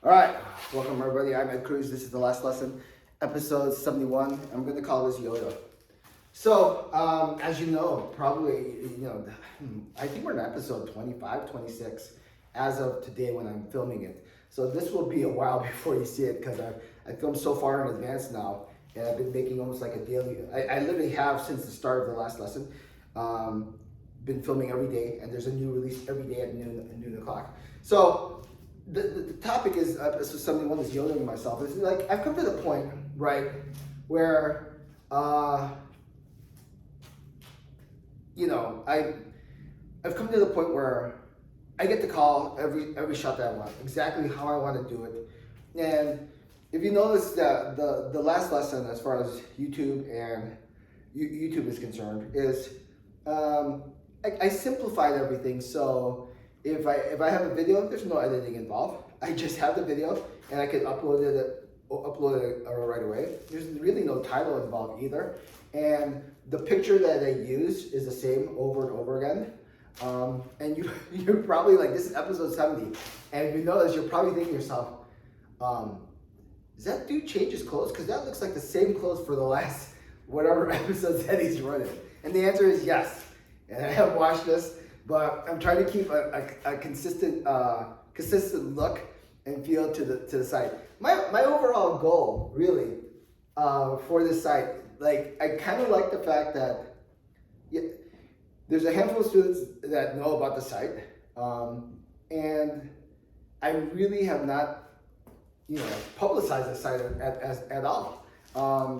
All right, welcome everybody. I'm Ed Cruz. This is the last lesson, episode 71. I'm going to call this Yoda. So, as you know, probably, I think we're in episode 25, 26 as of today when I'm filming it. So this will be a while before you see it because I filmed so far in advance now, and I've been making almost like a daily. I literally have since the start of the last lesson. Been filming every day, and there's a new release every day at noon o'clock. So the topic is so something one is yodeling myself. It's like I've come to the point, right, where I've come to the point where I get to call every shot that I want, exactly how I want to do it. And if you notice that the last lesson, as far as YouTube and YouTube is concerned, is I simplified everything. So if I have a video, there's no editing involved. I just have the video and I can upload it right away. There's really no title involved either. And the picture that I use is the same over and over again. And you're probably like, this is episode 70. And if you notice, you're probably thinking to yourself, does that dude change his clothes? Because that looks like the same clothes for the last whatever episodes that he's running. And the answer is yes. And I have watched this, but I'm trying to keep a consistent look and feel to the site. My overall goal, really, for this site, like I kind of like the fact that there's a handful of students that know about the site, and I really have not, publicized the site at all.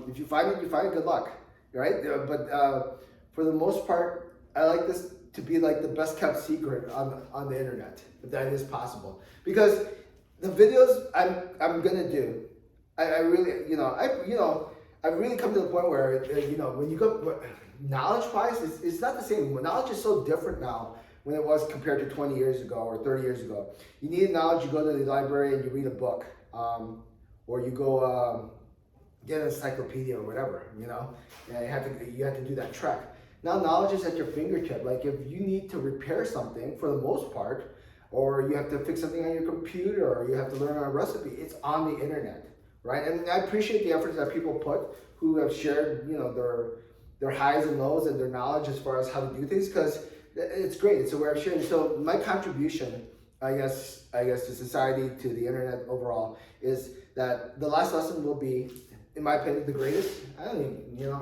If you find it, good luck, right? But for the most part, I like this to be like the best kept secret on the internet, if that is possible. Because the videos I'm gonna do, I've really come to the point where when you go knowledge-wise, it's not the same. Knowledge is so different now when it was compared to 20 years ago or 30 years ago. You need knowledge, you go to the library and you read a book, or you go get an encyclopedia or whatever, and you have to do that trek. Now knowledge is at your fingertip. Like if you need to repair something, for the most part, or you have to fix something on your computer, or you have to learn a recipe, it's on the internet, right? And I appreciate the efforts that people put who have shared, their highs and lows and their knowledge as far as how to do things, because it's great. It's a way of sharing. So my contribution, I guess to society, to the internet overall, is that the last lesson will be, in my opinion, the greatest. I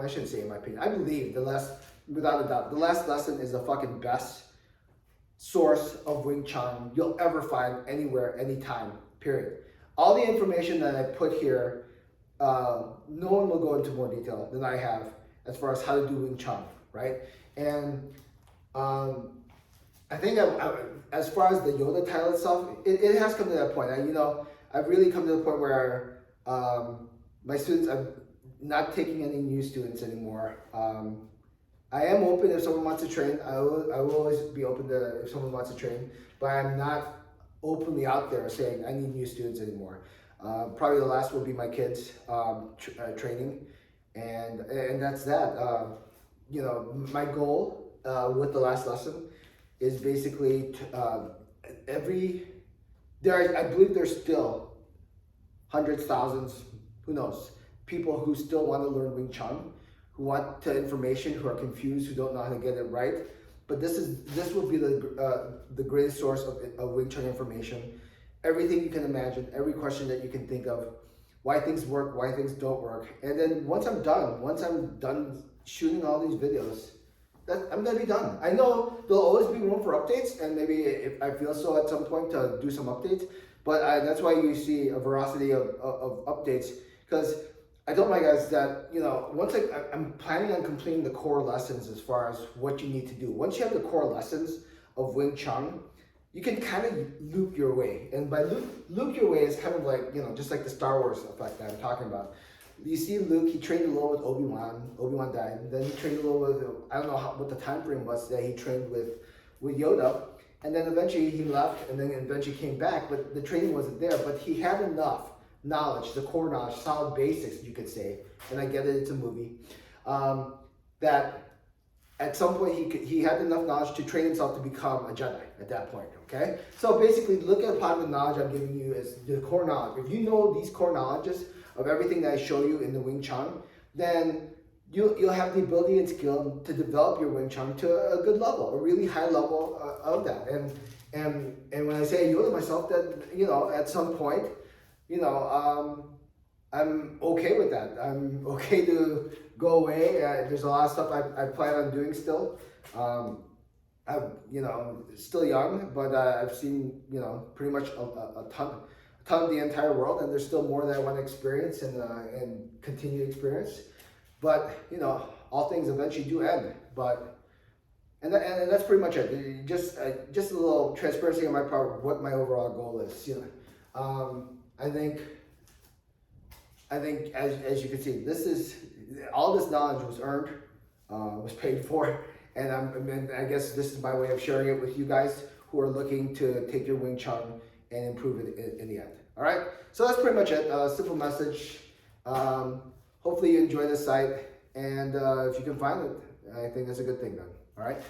shouldn't say in my opinion. I believe without a doubt, the last lesson is the fucking best source of Wing Chun you'll ever find anywhere, anytime, period. All the information that I put here, no one will go into more detail than I have as far as how to do Wing Chun, right? And I think as far as the Yoda title itself, it has come to that point. I've really come to the point where my students, I'm not taking any new students anymore. I am open if someone wants to train. I will always be open to if someone wants to train, but I'm not openly out there saying I need new students anymore. Probably the last will be my kids training, and that's that. My goal with the last lesson is basically I believe there's still hundreds, thousands, who knows, people who still want to learn Wing Chun, who want information, who are confused, who don't know how to get it right. But this will be the greatest source of Wing Chun information. Everything you can imagine, every question that you can think of, why things work, why things don't work. And then once I'm done shooting all these videos, I'm gonna be done. I know there'll always be room for updates, and maybe if I feel so at some point to do some updates. But that's why you see a variety of updates, because I told my guys that, once I'm planning on completing the core lessons as far as what you need to do. Once you have the core lessons of Wing Chun, you can kind of loop your way. And by loop your way is kind of like, just like the Star Wars effect that I'm talking about. You see Luke, he trained a little with Obi-Wan. Obi-Wan died. Then he trained a little with, I don't know what the time frame was that he trained with Yoda. And then eventually he left, and then eventually came back, but the training wasn't there. But he had enough knowledge, the core knowledge, solid basics, you could say, and I get it, it's a movie, that at some point he had enough knowledge to train himself to become a Jedi at that point, okay? So basically, look at part of the knowledge I'm giving you as the core knowledge. If you know these core knowledges of everything that I show you in the Wing Chun, then you'll have the ability and skill to develop your Wing Chun to a good level, a really high level of that. And when I say I Yoda myself, that, you know, at some point, you know, I'm okay with that. I'm okay to go away. There's a lot of stuff I plan on doing still. I'm, you know, still young, but I've seen, you know, pretty much a ton of the entire world, and there's still more that I want to experience and continue to experience. But, you know, all things eventually do end. But and that's pretty much it. Just a little transparency on my part, what my overall goal is. You know, I think as you can see, this is all this knowledge was earned, was paid for, and I guess this is my way of sharing it with you guys who are looking to take your Wing Chun and improve it in the end. All right, so that's pretty much it. Simple message. Hopefully you enjoy this site, and if you can find it, I think that's a good thing then. All right.